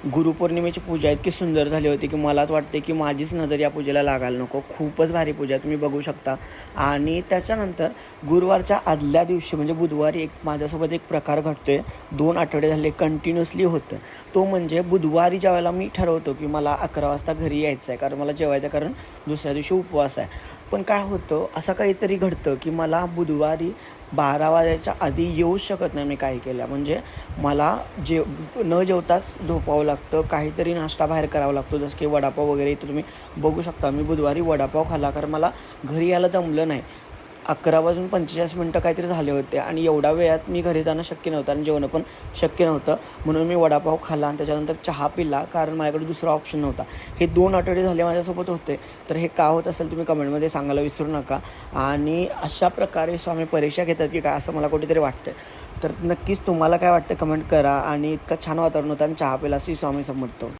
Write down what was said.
गुरुपौर्णिमेची पूजा इतकी सुंदर झाली होती की मलाच वाटते की माझीच नजर या पूजेला लागायला नको. खूपच भारी पूजा तुम्ही बघू शकता. आणि त्याच्यानंतर गुरुवारच्या आदल्या दिवशी म्हणजे बुधवारी माझ्यासोबत एक प्रकार घडतो आहे. 2 आठवडे झाले कंटिन्युअसली होतं. तो म्हणजे बुधवारी ज्यावेळेला मी ठरवतो की मला 11 वाजता घरी यायचं आहे, कारण मला जेवायचं, कारण दुसऱ्या दिवशी उपवास आहे. पण काय होतं, असं काहीतरी घडतं की मला बुधवारी 12 वाजायच्या आधी येऊच शकत नाही मी काही केल्या. म्हणजे मला न जेवताच झोपावं लागतं, काहीतरी नाश्ता बाहेर करावा लागतो, जसं की वडापाव वगैरे. इथं तुम्ही बघू शकता मी बुधवारी वडापाव खाल्ला, कारण मला घरी यायला जमलं नाही. 11 वाजून 45 काहीतरी झाले होते आणि एवढ्या वेळात मी घरी जाणं शक्य नव्हतं आणि जेवणं पण शक्य नव्हतं. म्हणून मी वडापाव खाल्ला आणि त्याच्यानंतर चहा पिला, कारण माझ्याकडे दुसरा ऑप्शन नव्हता. हे 2 आठवडे झाले माझ्यासोबत होते. तर हे का होत असेल तुम्ही कमेंटमध्ये सांगायला विसरू नका. आणि अशा प्रकारे स्वामी परीक्षा घेतात की काय, असं मला कुठेतरी वाटतं. तर नक्कीच तुम्हाला काय वाटतं कमेंट करा. आणि इतकं छान वातावरण होतं आणि चहा पिला. श्री स्वामी समर्थ.